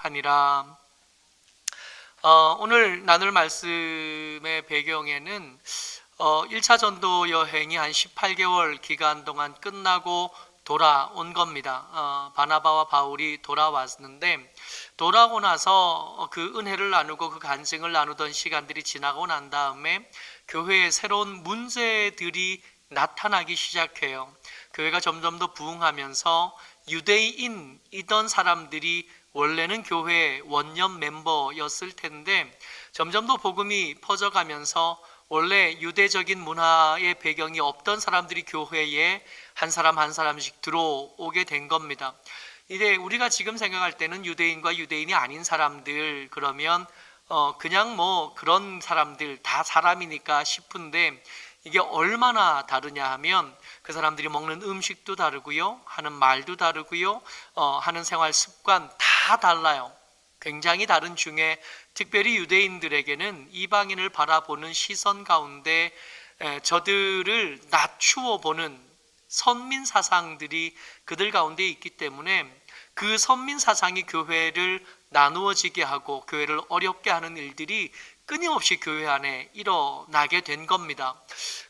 하니라. 오늘 나눌 말씀의 배경에는 1차 전도 여행이 한 18개월 기간 동안 끝나고 돌아온 겁니다. 바나바와 바울이 돌아왔는데, 돌아오고 나서 그 은혜를 나누고 그 간증을 나누던 시간들이 지나고 난 다음에 교회에 새로운 문제들이 나타나기 시작해요. 교회가 점점 더 부흥하면서 유대인이던 사람들이 원래는 교회의 원년 멤버였을 텐데, 점점 더 복음이 퍼져가면서 원래 유대적인 문화의 배경이 없던 사람들이 교회에 한 사람 한 사람씩 들어오게 된 겁니다. 이제 우리가 지금 생각할 때는 유대인과 유대인이 아닌 사람들, 그러면 그냥 뭐 그런 사람들 다 사람이니까 싶은데, 이게 얼마나 다르냐 하면 그 사람들이 먹는 음식도 다르고요, 하는 말도 다르고요, 하는 생활 습관 다 달라요. 굉장히 다른 중에 특별히 유대인들에게는 이방인을 바라보는 시선 가운데 저들을 낮추어 보는 선민 사상들이 그들 가운데 있기 때문에 그 선민 사상이 교회를 나누어지게 하고 교회를 어렵게 하는 일들이 끊임없이 교회 안에 일어나게 된 겁니다.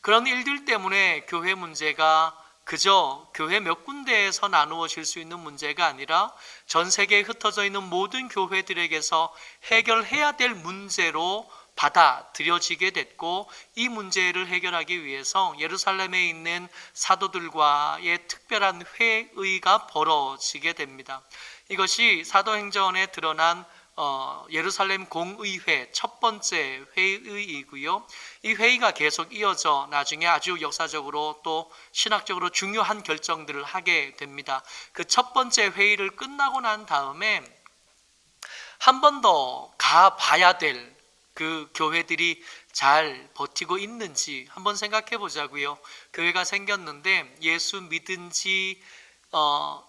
그런 일들 때문에 교회 문제가 그저 교회 몇 군데에서 나누어질 수 있는 문제가 아니라 전 세계에 흩어져 있는 모든 교회들에게서 해결해야 될 문제로 받아들여지게 됐고, 이 문제를 해결하기 위해서 예루살렘에 있는 사도들과의 특별한 회의가 벌어지게 됩니다. 이것이 사도행전에 드러난 예루살렘 공의회 첫 번째 회의이고요. 이 회의가 계속 이어져 나중에 아주 역사적으로 또 신학적으로 중요한 결정들을 하게 됩니다. 그 첫 번째 회의를 끝나고 난 다음에 한 번 더 가봐야 될 그 교회들이 잘 버티고 있는지 한번 생각해 보자고요. 교회가 생겼는데 예수 믿은 지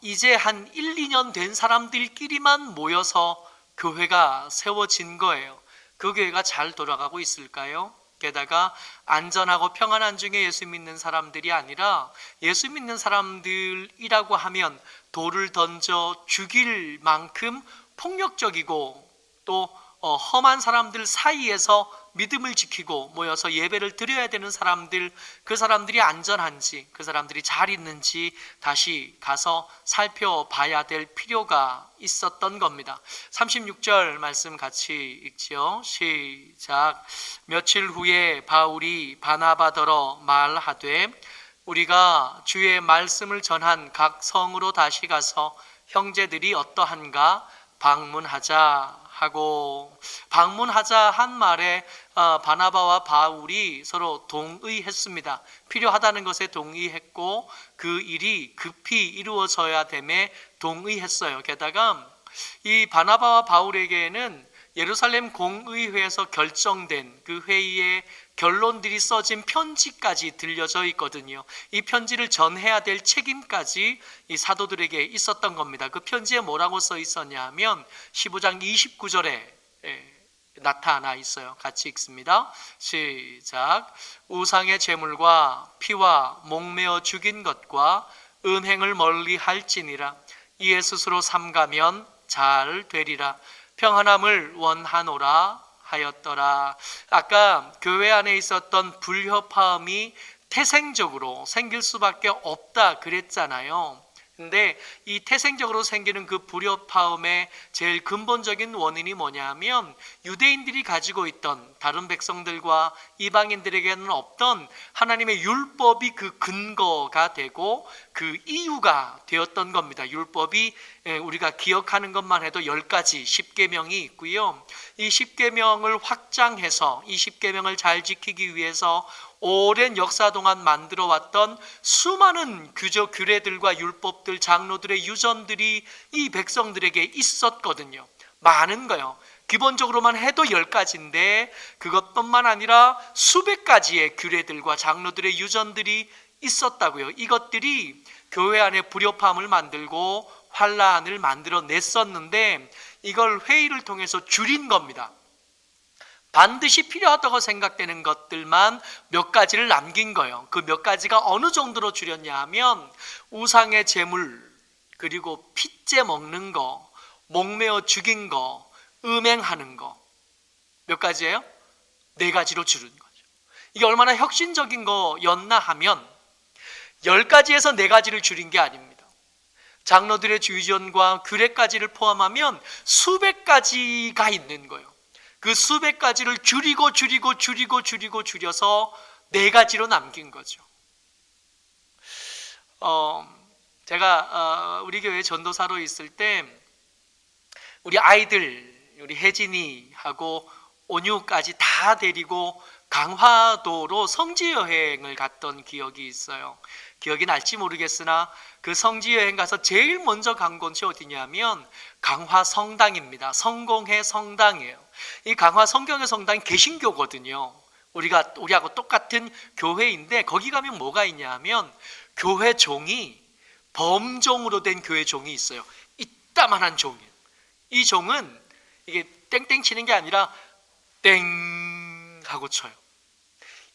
이제 한 1, 2년 된 사람들끼리만 모여서 교회가 세워진 거예요. 그 교회가 잘 돌아가고 있을까요? 게다가 안전하고 평안한 중에 예수 믿는 사람들이 아니라 예수 믿는 사람들이라고 하면 돌을 던져 죽일 만큼 폭력적이고 또 험한 사람들 사이에서 믿음을 지키고 모여서 예배를 드려야 되는 사람들, 그 사람들이 안전한지, 그 사람들이 잘 있는지 다시 가서 살펴봐야 될 필요가 있었던 겁니다. 36절 말씀 같이 읽지요. 시작. 며칠 후에 바울이 바나바더러 말하되 우리가 주의 말씀을 전한 각 성으로 다시 가서 형제들이 어떠한가 방문하자 하고, 방문하자 한 말에 바나바와 바울이 서로 동의했습니다. 필요하다는 것에 동의했고 그 일이 급히 이루어져야 됨에 동의했어요. 게다가 이 바나바와 바울에게는 예루살렘 공의회에서 결정된 그 회의의 결론들이 써진 편지까지 들려져 있거든요. 이 편지를 전해야 될 책임까지 이 사도들에게 있었던 겁니다. 그 편지에 뭐라고 써 있었냐 하면 15장 29절에 나타나 있어요. 같이 읽습니다. 시작. 우상의 제물과 피와 목매어 죽인 것과 음행을 멀리 할지니라. 이에 스스로 삼가면 잘 되리라. 평안함을 원하노라 하였더라. 아까 교회 안에 있었던 불협화음이 태생적으로 생길 수밖에 없다 그랬잖아요. 근데 이 태생적으로 생기는 그 불협화음의 제일 근본적인 원인이 뭐냐면 유대인들이 가지고 있던 다른 백성들과 이방인들에게는 없던 하나님의 율법이 그 근거가 되고 그 이유가 되었던 겁니다. 율법이 우리가 기억하는 것만 해도 10가지 10계명이 있고요. 이 10계명을 확장해서 이 10계명을 잘 지키기 위해서 오랜 역사 동안 만들어 왔던 수많은 규례들과 율법들, 장로들의 유전들이 이 백성들에게 있었거든요. 많은 거요. 기본적으로만 해도 10가지인데 그것뿐만 아니라 수백 가지의 규례들과 장로들의 유전들이 있었다고요. 이것들이 교회 안에 불협화음을 만들고 환란을 만들어냈었는데 이걸 회의를 통해서 줄인 겁니다. 반드시 필요하다고 생각되는 것들만 몇 가지를 남긴 거예요. 그 몇 가지가 어느 정도로 줄였냐 하면 우상의 제물, 그리고 핏째 먹는 거, 목매어 죽인 거, 음행하는 거. 몇 가지예요? 4가지로 줄은 거죠. 이게 얼마나 혁신적인 거였나 하면 10가지에서 4가지를 줄인 게 아닙니다. 장로들의 주의전과 규례까지를 포함하면 수백 가지가 있는 거예요. 그 수백 가지를 줄여서 4가지로 남긴 거죠. 제가 우리 교회 전도사로 있을 때 우리 아이들, 우리 혜진이하고 온유까지 다 데리고 강화도로 성지 여행을 갔던 기억이 있어요. 기억이 날지 모르겠으나 그 성지 여행 가서 제일 먼저 간 곳이 어디냐면 강화 성당입니다. 성공회 성당이에요. 이 강화 성경의 성당이 개신교거든요. 우리하고 똑같은 교회인데 거기 가면 뭐가 있냐 하면 교회 종이 범종으로 된 교회 종이 있어요. 이따만한 종이에요. 이 종은 이게 땡땡 치는 게 아니라 땡 하고 쳐요.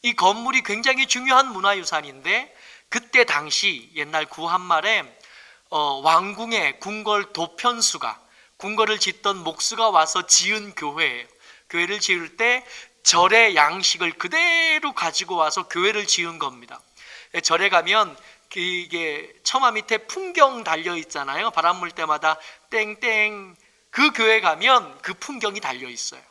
이 건물이 굉장히 중요한 문화유산인데 그때 당시 옛날 구한말에 왕궁의 궁궐 도편수가 궁궐을 짓던 목수가 와서 지은 교회예요. 교회를 지을 때 절의 양식을 그대로 가지고 와서 교회를 지은 겁니다. 절에 가면 이게 처마 밑에 풍경 달려 있잖아요. 바람 불 때마다 땡땡. 그 교회 가면 그 풍경이 달려 있어요.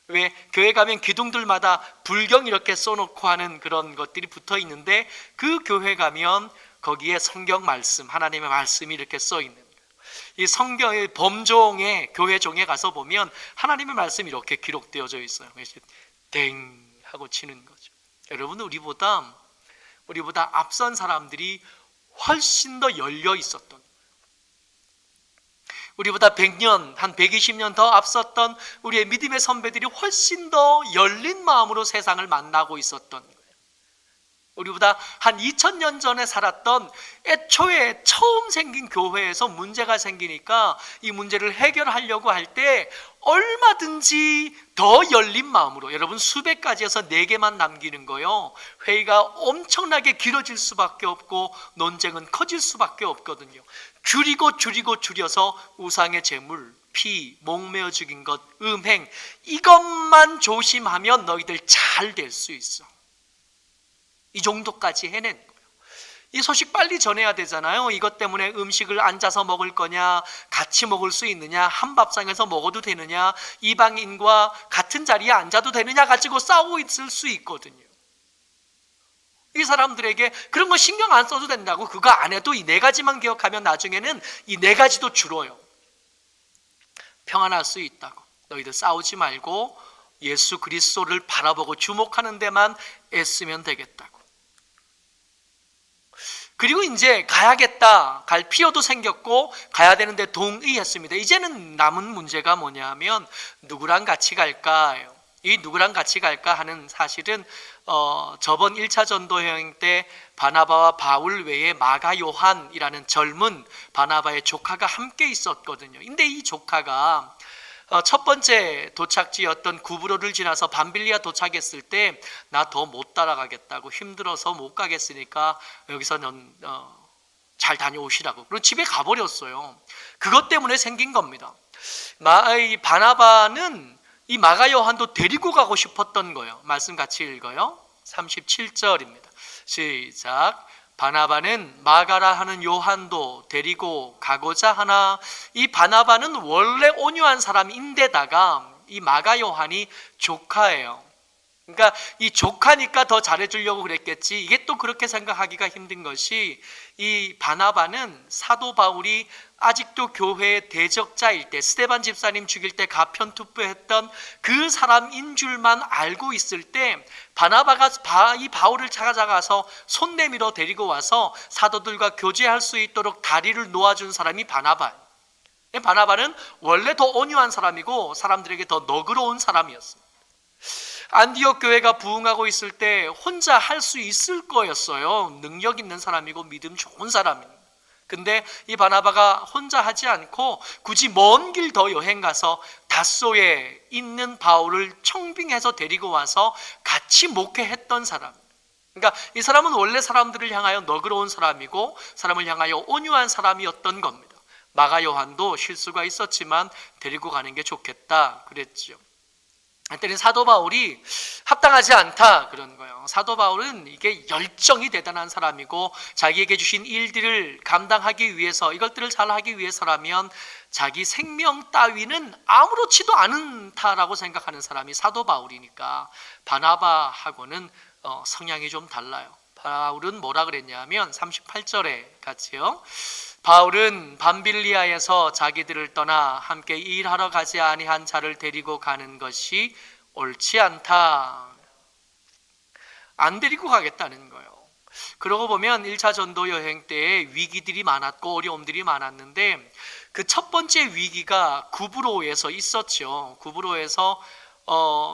왜 교회 가면 기둥들마다 불경 이렇게 써놓고 하는 그런 것들이 붙어 있는데 그 교회 가면 거기에 성경 말씀, 하나님의 말씀이 이렇게 써 있는 거예요. 이 성경의 범종의 교회 종에 가서 보면 하나님의 말씀이 이렇게 기록되어져 있어요. 그래서 땡 하고 치는 거죠. 여러분 우리보다 앞선 사람들이 훨씬 더 열려 있었던, 우리보다 100년, 한 120년 더 앞섰던 우리의 믿음의 선배들이 훨씬 더 열린 마음으로 세상을 만나고 있었던 거예요. 우리보다 한 2000년 전에 살았던 애초에 처음 생긴 교회에서 문제가 생기니까 이 문제를 해결하려고 할 때 얼마든지 더 열린 마음으로, 여러분 수백 가지에서 4개만 남기는 거요. 회의가 엄청나게 길어질 수밖에 없고 논쟁은 커질 수밖에 없거든요. 줄여서 우상의 제물, 피, 목매어 죽인 것, 음행, 이것만 조심하면 너희들 잘 될 수 있어. 이 정도까지 해낸 거예요. 이 소식 빨리 전해야 되잖아요. 이것 때문에 음식을 앉아서 먹을 거냐, 같이 먹을 수 있느냐, 한 밥상에서 먹어도 되느냐, 이방인과 같은 자리에 앉아도 되느냐 가지고 싸우고 있을 수 있거든요. 이 사람들에게 그런 거 신경 안 써도 된다고, 그거 안 해도 이 4가지만 기억하면 나중에는 이 4가지도 줄어요. 평안할 수 있다고. 너희들 싸우지 말고 예수 그리스도를 바라보고 주목하는 데만 애쓰면 되겠다고. 그리고 이제 가야겠다, 갈 필요도 생겼고 가야 되는데 동의했습니다. 이제는 남은 문제가 뭐냐 하면 누구랑 같이 갈까요? 이 누구랑 같이 갈까 하는 사실은 저번 1차 전도 여행 때 바나바와 바울 외에 마가 요한이라는 젊은 바나바의 조카가 함께 있었거든요. 근데 이 조카가 첫 번째 도착지였던 구브로를 지나서 밤빌리아 도착했을 때 나 더 못 따라가겠다고, 힘들어서 못 가겠으니까 여기서는 잘 다녀오시라고, 그리고 집에 가버렸어요. 그것 때문에 생긴 겁니다. 이 바나바는 이 마가 요한도 데리고 가고 싶었던 거예요. 말씀 같이 읽어요. 37절입니다. 시작. 바나바는 마가라 하는 요한도 데리고 가고자 하나, 이 바나바는 원래 온유한 사람인데다가 이 마가 요한이 조카예요. 그러니까 이 조카니까 더 잘해주려고 그랬겠지. 이게 또 그렇게 생각하기가 힘든 것이, 이 바나바는 사도 바울이 아직도 교회의 대적자일 때, 스데반 집사님 죽일 때 가편투표했던 그 사람인 줄만 알고 있을 때 바나바가 이 바울을 찾아가서 손 내밀어 데리고 와서 사도들과 교제할 수 있도록 다리를 놓아준 사람이 바나바예요. 바나바는 원래 더 온유한 사람이고 사람들에게 더 너그러운 사람이었어요. 안디옥 교회가 부흥하고 있을 때 혼자 할 수 있을 거였어요. 능력 있는 사람이고 믿음 좋은 사람입니다. 근데 이 바나바가 혼자 하지 않고 굳이 먼 길 더 여행 가서 다소에 있는 바울을 청빙해서 데리고 와서 같이 목회했던 사람. 그러니까 이 사람은 원래 사람들을 향하여 너그러운 사람이고 사람을 향하여 온유한 사람이었던 겁니다. 마가 요한도 실수가 있었지만 데리고 가는 게 좋겠다 그랬죠. 그랬더니 사도 바울이 합당하지 않다 그런 거예요. 사도 바울은 이게 열정이 대단한 사람이고 자기에게 주신 일들을 감당하기 위해서, 이것들을 잘 하기 위해서라면 자기 생명 따위는 아무렇지도 않다라고 생각하는 사람이 사도 바울이니까 바나바하고는 성향이 좀 달라요. 바울은 뭐라 그랬냐면 38절에 같이요. 바울은 밤빌리아에서 자기들을 떠나 함께 일하러 가지 아니한 자를 데리고 가는 것이 옳지 않다. 안 데리고 가겠다는 거예요. 그러고 보면 1차 전도 여행 때에 위기들이 많았고 어려움들이 많았는데 그 첫 번째 위기가 구브로에서 있었죠. 구브로에서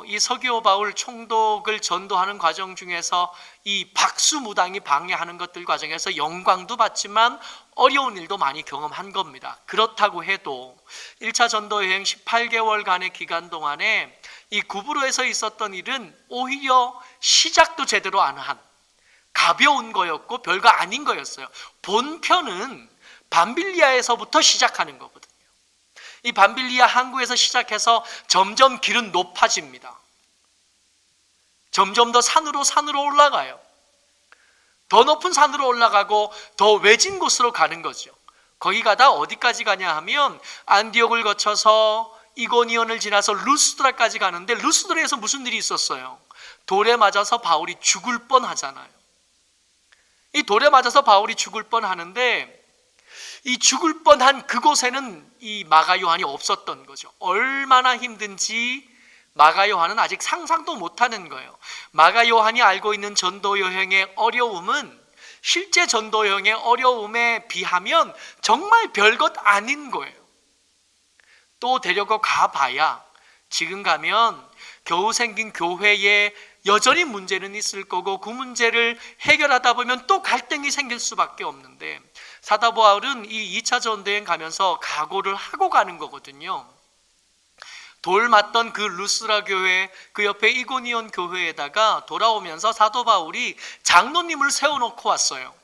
이 서기오 바울 총독을 전도하는 과정 중에서 이 박수무당이 방해하는 것들 과정에서 영광도 받지만 어려운 일도 많이 경험한 겁니다. 그렇다고 해도 1차 전도 여행 18개월간의 기간 동안에 이 구브로에서 있었던 일은 오히려 시작도 제대로 안 한 가벼운 거였고 별거 아닌 거였어요. 본편은 밤빌리아에서부터 시작하는 거거든요. 이 밤빌리아 항구에서 시작해서 점점 길은 높아집니다. 점점 더 산으로 올라가요. 더 높은 산으로 올라가고 더 외진 곳으로 가는 거죠. 거기 가다 어디까지 가냐 하면 안디옥을 거쳐서 이고니온을 지나서 루스드라까지 가는데 루스드라에서 무슨 일이 있었어요? 돌에 맞아서 바울이 죽을 뻔하잖아요. 이 돌에 맞아서 바울이 죽을 뻔하는데 이 죽을 뻔한 그곳에는 이 마가 요한이 없었던 거죠. 얼마나 힘든지 마가 요한은 아직 상상도 못하는 거예요. 마가 요한이 알고 있는 전도 여행의 어려움은 실제 전도 여행의 어려움에 비하면 정말 별것 아닌 거예요. 또 데려가 가봐야 지금 가면 겨우 생긴 교회에 여전히 문제는 있을 거고 그 문제를 해결하다 보면 또 갈등이 생길 수밖에 없는데 사도 바울은 이 2차 전도여행 가면서 각오를 하고 가는 거거든요. 돌 맞던 그 루스라 교회, 그 옆에 이고니온 교회에다가 돌아오면서 사도 바울이 장로님을 세워놓고 왔어요.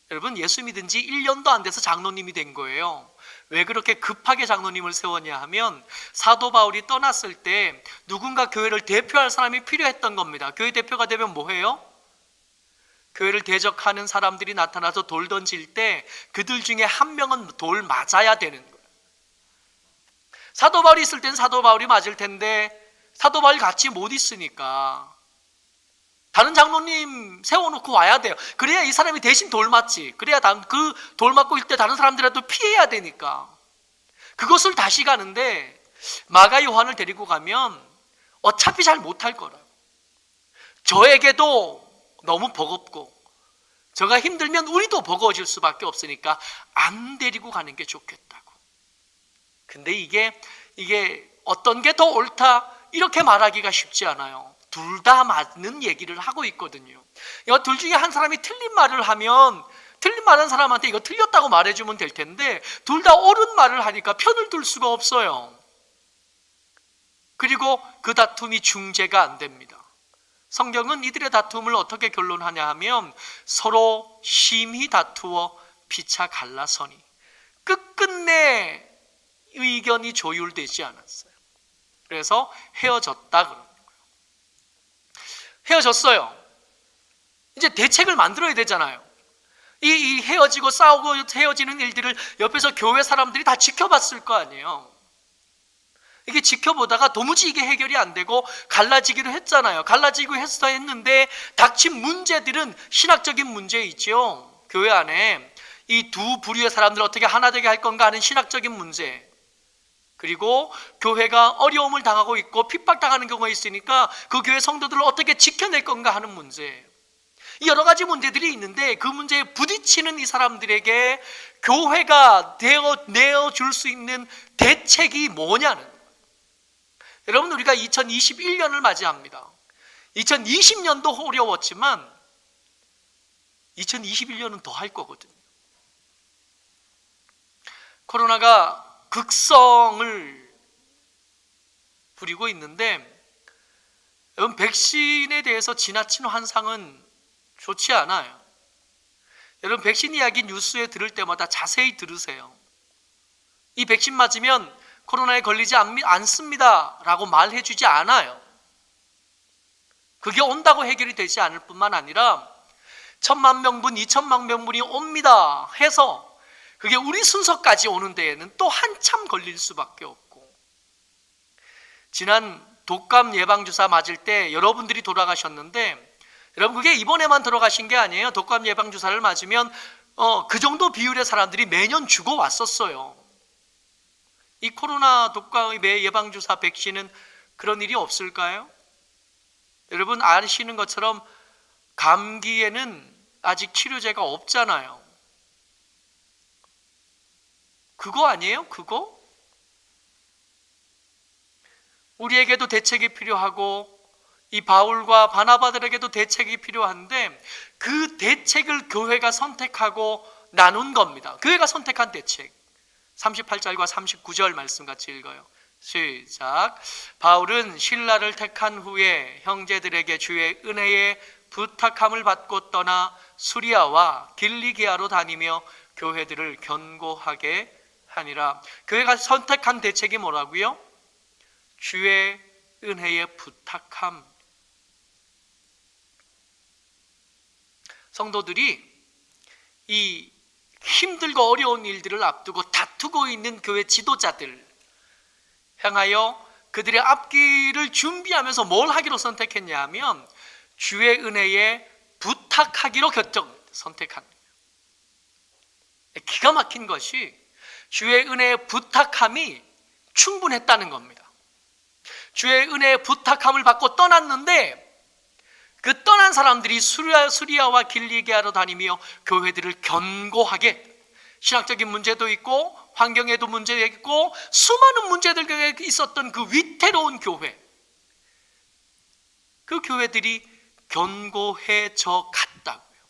여러분, 예수 믿은 지 1년도 안 돼서 장로님이 된 거예요. 왜 그렇게 급하게 장로님을 세웠냐 하면 사도 바울이 떠났을 때 누군가 교회를 대표할 사람이 필요했던 겁니다. 교회 대표가 되면 뭐 해요? 교회를 대적하는 사람들이 나타나서 돌 던질 때 그들 중에 한 명은 돌 맞아야 되는 거예요. 사도 바울이 있을 땐 사도 바울이 맞을 텐데 사도 바울이 같이 못 있으니까 다른 장로님 세워놓고 와야 돼요. 그래야 이 사람이 대신 돌 맞지. 그래야 그 돌 맞고 있을 때 다른 사람들이라도 피해야 되니까. 그것을 다시 가는데 마가 요한을 데리고 가면 어차피 잘 못할 거라고. 저에게도 너무 버겁고 저가 힘들면 우리도 버거워질 수밖에 없으니까 안 데리고 가는 게 좋겠다고. 근데 이게 어떤 게 더 옳다 이렇게 말하기가 쉽지 않아요. 둘 다 맞는 얘기를 하고 있거든요. 둘 중에 한 사람이 틀린 말을 하면 틀린 말한 사람한테 이거 틀렸다고 말해주면 될 텐데 둘 다 옳은 말을 하니까 편을 둘 수가 없어요. 그리고 그 다툼이 중재가 안 됩니다. 성경은 이들의 다툼을 어떻게 결론하냐 하면 서로 심히 다투어 피차 갈라서니 끝끝내 의견이 조율되지 않았어요. 그래서 헤어졌다 그럽니다. 헤어졌어요. 이제 대책을 만들어야 되잖아요. 이 헤어지고 싸우고 헤어지는 일들을 옆에서 교회 사람들이 다 지켜봤을 거 아니에요. 이게 지켜보다가 도무지 이게 해결이 안 되고 갈라지기로 했잖아요. 갈라지고 했는데 닥친 문제들은 신학적인 문제 있죠. 교회 안에 이 두 부류의 사람들을 어떻게 하나 되게 할 건가 하는 신학적인 문제, 그리고 교회가 어려움을 당하고 있고 핍박당하는 경우가 있으니까 그 교회 성도들을 어떻게 지켜낼 건가 하는 문제, 여러 가지 문제들이 있는데 그 문제에 부딪히는 이 사람들에게 교회가 내어줄 수 있는 대책이 뭐냐는 거예요. 여러분, 우리가 2021년을 맞이합니다. 2020년도 어려웠지만 2021년은 더 할 거거든요. 코로나가 극성을 부리고 있는데 여러분, 백신에 대해서 지나친 환상은 좋지 않아요. 여러분, 백신 이야기 뉴스에 들을 때마다 자세히 들으세요. 이 백신 맞으면 코로나에 걸리지 않습니다 라고 말해주지 않아요. 그게 온다고 해결이 되지 않을 뿐만 아니라 1,000만 명분, 2,000만 명분이 옵니다 해서 그게 우리 순서까지 오는 데에는 또 한참 걸릴 수밖에 없고, 지난 독감 예방주사 맞을 때 여러분들이 돌아가셨는데, 여러분 그게 이번에만 돌아가신 게 아니에요. 독감 예방주사를 맞으면 그 정도 비율의 사람들이 매년 죽어왔었어요. 이 코로나 독감 예방주사 백신은 그런 일이 없을까요? 여러분 아시는 것처럼 감기에는 아직 치료제가 없잖아요. 그거 아니에요? 그거? 우리에게도 대책이 필요하고 이 바울과 바나바들에게도 대책이 필요한데, 그 대책을 교회가 선택하고 나눈 겁니다. 교회가 선택한 대책. 38절과 39절 말씀 같이 읽어요. 시작. 바울은 신라를 택한 후에 형제들에게 주의 은혜에 부탁함을 받고 떠나 수리아와 길리기아로 다니며 교회들을 견고하게 하니라. 교회가 선택한 대책이 뭐라고요? 주의 은혜의 부탁함. 성도들이 이 힘들고 어려운 일들을 앞두고 다투고 있는 교회 지도자들 향하여 그들의 앞길을 준비하면서 뭘 하기로 선택했냐 하면 주의 은혜에 부탁하기로 선택한 거예요. 기가 막힌 것이 주의 은혜의 부탁함이 충분했다는 겁니다. 주의 은혜의 부탁함을 받고 떠났는데, 그 떠난 사람들이 수리아와 길리기아로 다니며 교회들을 견고하게, 신학적인 문제도 있고 환경에도 문제가 있고 수많은 문제들에 있었던 그 위태로운 교회, 그 교회들이 견고해져 갔다고요.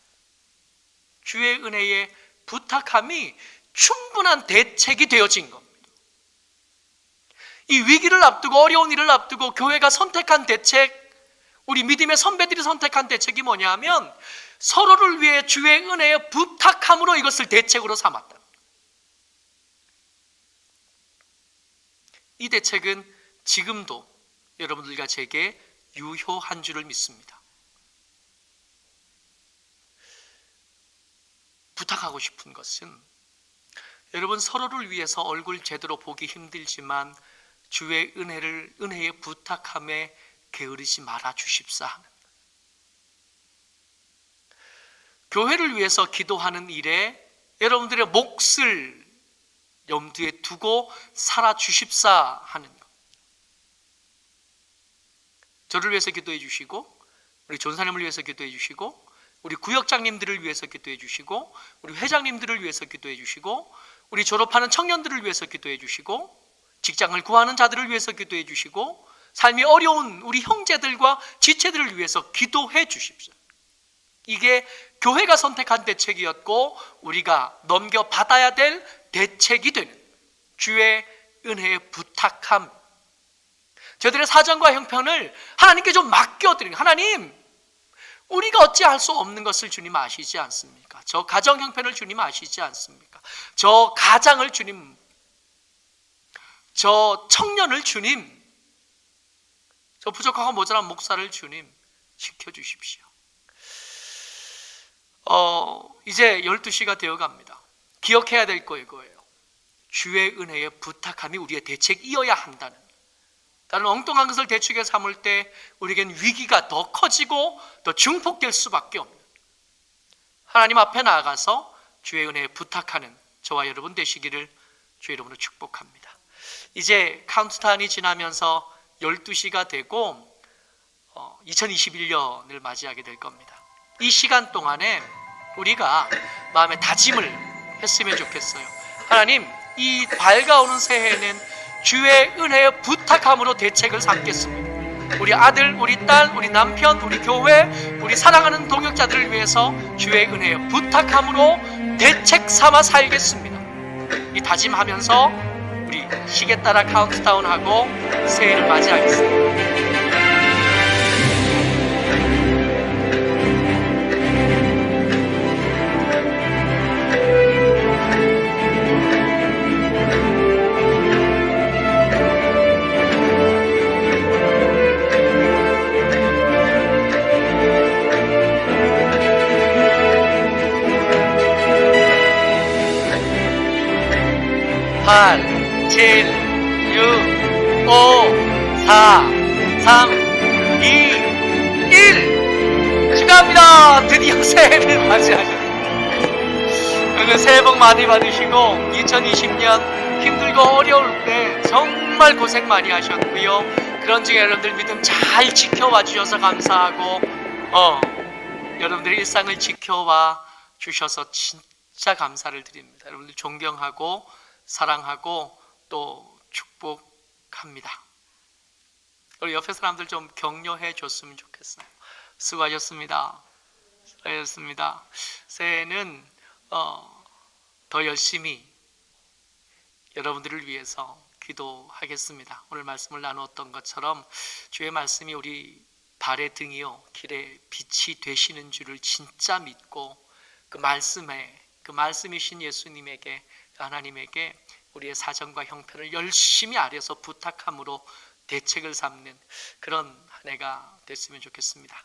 주의 은혜의 부탁함이 충분한 대책이 되어진 겁니다. 이 위기를 앞두고 어려운 일을 앞두고 교회가 선택한 대책, 우리 믿음의 선배들이 선택한 대책이 뭐냐 하면 서로를 위해 주의 은혜에 부탁함으로 이것을 대책으로 삼았다. 이 대책은 지금도 여러분들과 제게 유효한 줄을 믿습니다. 부탁하고 싶은 것은, 여러분 서로를 위해서 얼굴 제대로 보기 힘들지만 주의 은혜의 부탁함에 게으르지 말아 주십사 하는, 교회를 위해서 기도하는 일에 여러분들의 몫을 염두에 두고 살아 주십사 하는 것. 저를 위해서 기도해 주시고, 우리 전사님을 위해서 기도해 주시고, 우리 구역장님들을 위해서 기도해 주시고, 우리 회장님들을 위해서 기도해 주시고, 우리 졸업하는 청년들을 위해서 기도해 주시고, 직장을 구하는 자들을 위해서 기도해 주시고, 삶이 어려운 우리 형제들과 지체들을 위해서 기도해 주십시오. 이게 교회가 선택한 대책이었고 우리가 넘겨받아야 될 대책이 되는 주의 은혜의 부탁함. 저들의 사정과 형편을 하나님께 좀 맡겨드리는, 하나님 우리가 어찌할 수 없는 것을 주님 아시지 않습니까? 저 가정 형편을 주님 아시지 않습니까? 저 가장을 주님, 저 청년을 주님, 저 부족하고 모자란 목사를 주님 지켜주십시오. 이제 12시가 되어 갑니다. 기억해야 될 거 이거예요. 주의 은혜의 부탁함이 우리의 대책이어야 한다는, 다른 엉뚱한 것을 대책에 삼을 때 우리에겐 위기가 더 커지고 더 증폭될 수밖에 없는, 하나님 앞에 나아가서 주의 은혜에 부탁하는 저와 여러분 되시기를 주의 이름으로 축복합니다. 이제 카운트다운이 지나면서 12시가 되고 2021년을 맞이하게 될 겁니다. 이 시간 동안에 우리가 마음의 다짐을 했으면 좋겠어요. 하나님, 이 밝아오는 새해에는 주의 은혜의 부탁함으로 대책을 삼겠습니다. 우리 아들, 우리 딸, 우리 남편, 우리 교회, 우리 사랑하는 동역자들을 위해서 주의 은혜의 부탁함으로 대책 삼아 살겠습니다. 이 다짐하면서 우리 시계 따라 카운트다운하고 새해를 맞이하겠습니다. 6, 5, 4, 3, 2, 1. 축하합니다. 드디어 새해를 맞이하셨습니다. 오늘 새해 복 많이 받으시고 2020년 힘들고 어려울 때 정말 고생 많이 하셨고요. 그런 중에 여러분들 믿음 잘 지켜와 주셔서 감사하고 여러분들의 일상을 지켜와 주셔서 진짜 감사를 드립니다. 여러분들 존경하고 사랑하고 또 축복합니다. 우리 옆에 사람들 좀 격려해 줬으면 좋겠어요. 수고하셨습니다. 수고하셨습니다. 새해는 더 열심히 여러분들을 위해서 기도하겠습니다. 오늘 말씀을 나누었던 것처럼 주의 말씀이 우리 발의 등이요 길의 빛이 되시는 줄을 진짜 믿고 그 말씀이신 예수님에게, 하나님에게 우리의 사정과 형편을 열심히 아려서 부탁함으로 대책을 삼는 그런 한 해가 됐으면 좋겠습니다.